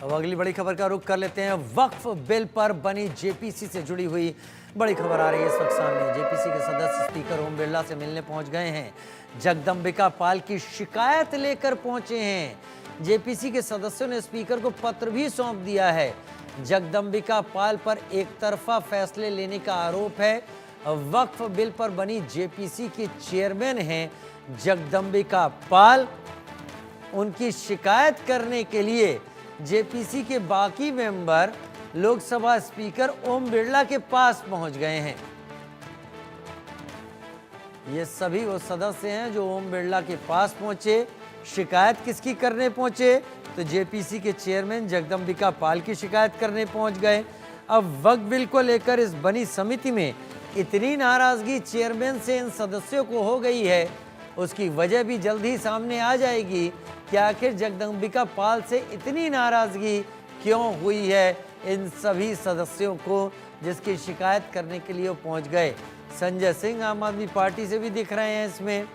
अब अगली बड़ी खबर का रुख कर लेते हैं। वक्फ बिल पर बनी जेपीसी से जुड़ी हुई बड़ी खबर आ रही है इस वक्त सामने। जेपीसी के सदस्य स्पीकर ओम बिरला से मिलने पहुंच गए हैं। जगदंबिका पाल की शिकायत लेकर पहुंचे हैं। जेपीसी के सदस्यों ने स्पीकर को पत्र भी सौंप दिया है। जगदंबिका पाल पर एक तरफा फैसले लेने का आरोप है। वक्फ बिल पर बनी जेपीसी के चेयरमैन हैं जगदंबिका पाल। उनकी शिकायत करने के लिए जेपीसी के बाकी मेंबर लोकसभा स्पीकर ओम बिरला के पास पहुंच गए हैं। ये सभी वो सदस्य हैं जो ओम बिरला के पास पहुंचे। शिकायत किसकी करने पहुंचे? तो जेपीसी के चेयरमैन जगदंबिका पाल की शिकायत करने पहुंच गए। अब वक्फ बिल को लेकर इस बनी समिति में इतनी नाराजगी चेयरमैन से इन सदस्यों को हो गई है, उसकी वजह भी जल्द ही सामने आ जाएगी कि आखिर जगदंबिका पाल से इतनी नाराजगी क्यों हुई है इन सभी सदस्यों को, जिसकी शिकायत करने के लिए वो पहुंच गए। संजय सिंह आम आदमी पार्टी से भी दिख रहे हैं इसमें।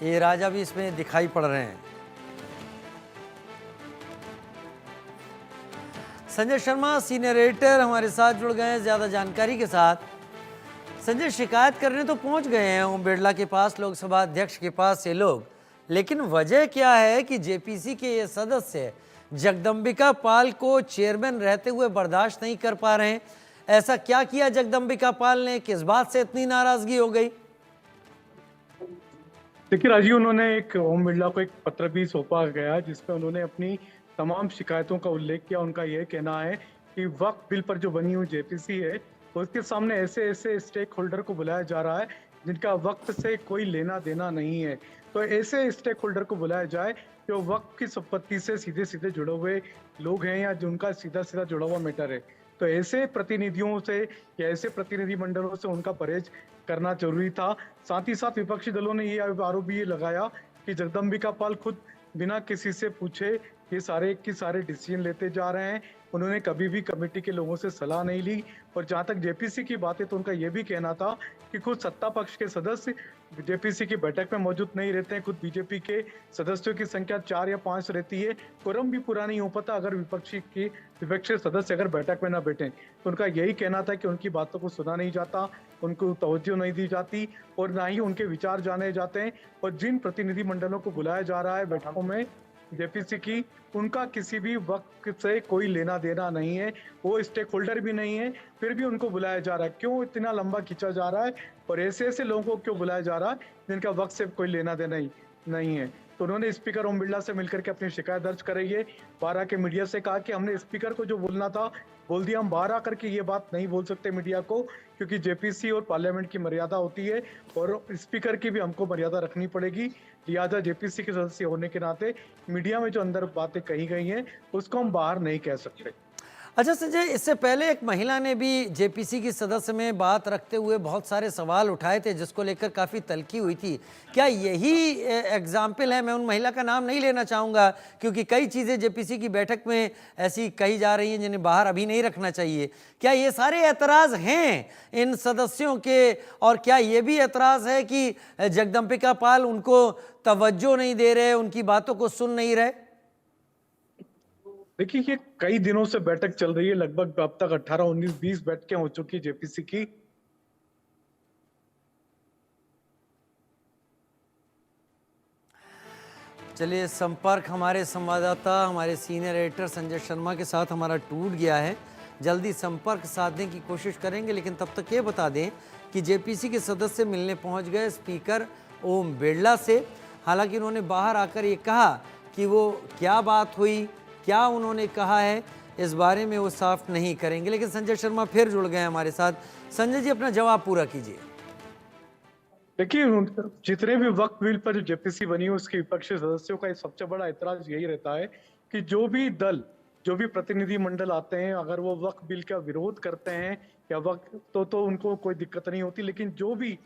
ये राजा भी इसमें दिखाई पड़ रहे हैं। संजय शर्मा सीनियर एडिटर हमारे साथ जुड़ गए हैं ज्यादा जानकारी के साथ। संजय, शिकायत करने तो पहुंच गए हैं ओम बिरला के पास, लोकसभा अध्यक्ष के पास ये लोग, लेकिन वजह क्या है कि जेपीसी के ये सदस्य जगदंबिका पाल को चेयरमैन रहते हुए बर्दाश्त नहीं कर पा रहे हैं? ऐसा क्या किया जगदंबिका पाल ने, किस बात से इतनी नाराजगी हो गई? देखिए राजीव, उन्होंने एक ओम बिरला को एक पत्र भी सौंपा गया जिसमें उन्होंने अपनी तमाम शिकायतों का उल्लेख किया। उनका यह कहना है कि वक्फ बिल पर जो बनी हुई जेपीसी है उसके सामने ऐसे ऐसे स्टेक होल्डर को बुलाया जा रहा है जिनका वक्फ से कोई लेना देना नहीं है। तो ऐसे स्टेक होल्डर को बुलाया जाए जो वक्फ की संपत्ति से सीधे सीधे जुड़े हुए लोग हैं या जिनका सीधा सीधा जुड़ा हुआ मैटर है। तो ऐसे प्रतिनिधियों से या ऐसे प्रतिनिधि मंडलों से उनका परहेज करना जरूरी था। साथ ही साथ विपक्षी दलों ने ये आरोप भी लगाया कि जगदंबिका पाल खुद बिना किसी से पूछे ये सारे के सारे डिसीजन लेते जा रहे हैं। उन्होंने कभी भी कमेटी के लोगों से सलाह नहीं ली। और जहां तक जेपीसी की बात है तो उनका यह भी कहना था कि खुद सत्ता पक्ष के सदस्य जेपीसी की बैठक में मौजूद नहीं रहते हैं। खुद बीजेपी के सदस्यों की संख्या 4 या 5 रहती है। कोरम भी पूरा नहीं हो पाता अगर विपक्षी सदस्य अगर बैठक में ना बैठे। तो उनका यही कहना था कि उनकी बातों को सुना नहीं जाता, उनको तवज्जो नहीं दी जाती और ना ही उनके विचार जाने जाते हैं। और जिन प्रतिनिधि मंडलों को बुलाया जा रहा है बैठकों में जेपीसी की, उनका किसी भी वक्त से कोई लेना देना नहीं है, वो स्टेक होल्डर भी नहीं है, फिर भी उनको बुलाया जा रहा है। क्यों इतना लंबा खींचा जा रहा है और ऐसे ऐसे लोगों को क्यों बुलाया जा रहा है जिनका वक्त से कोई लेना देना ही नहीं है? तो उन्होंने स्पीकर ओम बिरला से मिलकर के अपनी शिकायत दर्ज कराई है। बाहर आके मीडिया से कहा कि हमने स्पीकर को जो बोलना था बोल दिया, हम बाहर आकर के ये बात नहीं बोल सकते मीडिया को, क्योंकि जेपीसी और पार्लियामेंट की मर्यादा होती है और स्पीकर की भी हमको मर्यादा रखनी पड़ेगी। लिहाजा जेपीसी के सदस्य होने के नाते मीडिया में जो अंदर बातें कही गई हैं उसको हम बाहर नहीं कह सकते। अच्छा संजय, इससे पहले एक महिला ने भी जेपीसी की सदस्य में बात रखते हुए बहुत सारे सवाल उठाए थे जिसको लेकर काफ़ी तल्खी हुई थी। क्या यही एग्जाम्पल है? मैं उन महिला का नाम नहीं लेना चाहूँगा क्योंकि कई चीज़ें जेपीसी की बैठक में ऐसी कही जा रही हैं जिन्हें बाहर अभी नहीं रखना चाहिए। क्या ये सारे एतराज़ हैं इन सदस्यों के? और क्या ये भी एतराज़ है कि जगदंबिका पाल उनको तवज्जो नहीं दे रहे, उनकी बातों को सुन नहीं रहे? देखिए, ये कई दिनों से बैठक चल रही है। लगभग अब तक 18, 19, 20 बैठकें हो चुकी जेपीसी की। चलिए, संपर्क हमारे संवाददाता हमारे सीनियर एडिटर संजय शर्मा के साथ हमारा टूट गया है। जल्दी संपर्क साधने की कोशिश करेंगे, लेकिन तब तक ये बता दें कि जेपीसी के सदस्य मिलने पहुंच गए स्पीकर ओम बिरला से। हालांकि उन्होंने बाहर आकर ये कहा कि वो क्या बात हुई, क्या उन्होंने कहा है, इस बारे में वो साफ नहीं करेंगे। लेकिन संजय शर्मा फिर जुड़ गए हमारे साथ। संजय जी, अपना जवाब पूरा कीजिए। देखिए, जितने भी वक्फ बिल पर जो जेपीसी बनी है उसके विपक्षी सदस्यों का सबसे बड़ा एतराज यही रहता है कि जो भी दल, जो भी प्रतिनिधि मंडल आते हैं, अगर वो वक्फ बिल का विरोध करते हैं या वक्फ तो उनको कोई दिक्कत नहीं होती। लेकिन जो भी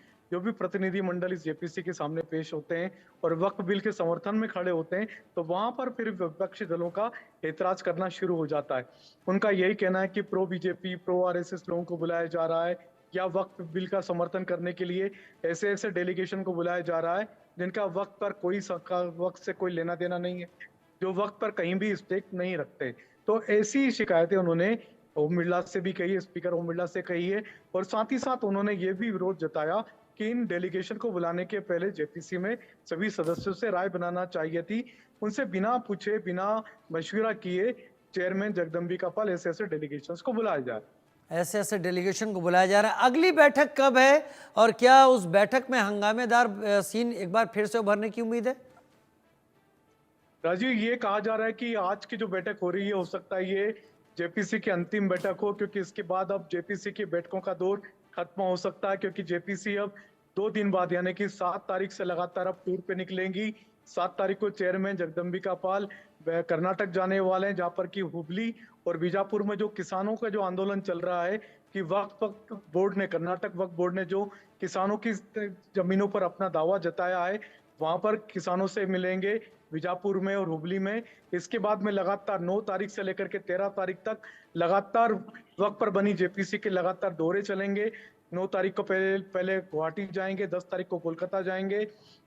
प्रतिनिधि मंडल इस जेपीसी के सामने पेश होते हैं और वक्फ बिल के समर्थन में खड़े होते हैं तो वहां पर फिर विपक्षी दलों का एतराज करना शुरू हो जाता है। उनका यही कहना है कि प्रो बीजेपी, प्रो आरएसएस लोगों को बुलाया जा रहा है, या वक्फ बिल का समर्थन करने के लिए ऐसे ऐसे डेलीगेशन को बुलाया जा रहा है जिनका वक्त पर कोई वक्त से कोई लेना देना नहीं है, जो वक्त पर कहीं भी स्टेक नहीं रखते। तो ऐसी शिकायतें उन्होंने ओम बिरला से भी कही है, स्पीकर ओम बिरला से कही है, और साथ ही साथ उन्होंने ये भी विरोध जताया कि इन डेलीगेशन को बुलाने के पहले जेपीसी में सभी सदस्यों से राय बनाना चाहिए थी। उनसे बिना पूछे, बिना मशविरा किए चेयरमैन जगदम्बिका पाल ऐसे ऐसे डेलीगेशंस को बुलाया जाए। ऐसे ऐसे डेलीगेशन को बुलाया जा रहा है। अगली बैठक कब है और क्या उस बैठक में हंगामेदार सीन एक बार फिर से उभरने की उम्मीद है? राजीव, ये कहा जा रहा है कि आज की जो बैठक हो रही है, हो सकता है ये जेपीसी की अंतिम बैठक हो, क्योंकि इसके बाद अब जेपीसी की बैठकों का दौर खत्म हो सकता है, क्योंकि जेपीसी अब 2 दिन बाद यानी कि 7 तारीख से लगातार अब टूर पे निकलेंगी। 7 तारीख को चेयरमैन जगदम्बिका पाल कर्नाटक जाने वाले हैं, जहां पर कि हुबली और बीजापुर में जो किसानों का जो आंदोलन चल रहा है कि वक्फ बोर्ड ने, कर्नाटक वक्फ बोर्ड ने जो किसानों की जमीनों पर अपना दावा जताया है, वहां पर किसानों से मिलेंगे बीजापुर में और हुबली में। इसके बाद में लगातार 9 तारीख से लेकर के 13 तारीख तक लगातार वक्त पर बनी जेपीसी के लगातार दौरे चलेंगे। 9 तारीख को पहले गुवाहाटी जाएंगे, 10 तारीख को कोलकाता जाएंगे,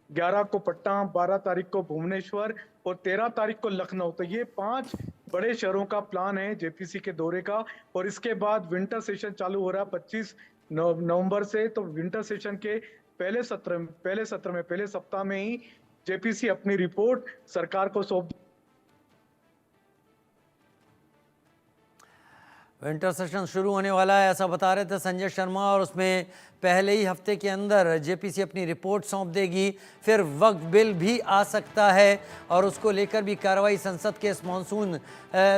11 को पटना, 12 तारीख को भुवनेश्वर और 13 तारीख को लखनऊ। तो ये 5 बड़े शहरों का प्लान है जेपीसी के दौरे का। और इसके बाद विंटर सेशन चालू हो रहा है 25 नवंबर से। तो विंटर सेशन के पहले सप्ताह में ही जेपीसी अपनी रिपोर्ट सरकार को सौंप। विंटर सेशन शुरू होने वाला है ऐसा बता रहे थे संजय शर्मा, और उसमें पहले ही हफ्ते के अंदर जेपीसी अपनी रिपोर्ट सौंप देगी। फिर वक्फ बिल भी आ सकता है और उसको लेकर भी कार्रवाई संसद के इस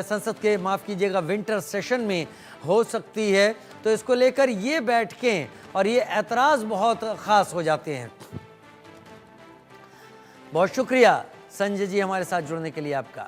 संसद के माफ़ कीजिएगा विंटर सेशन में हो सकती है। तो इसको लेकर ये बैठकें और ये ऐतराज़ बहुत ख़ास हो जाते हैं। बहुत शुक्रिया संजय जी हमारे साथ जुड़ने के लिए आपका।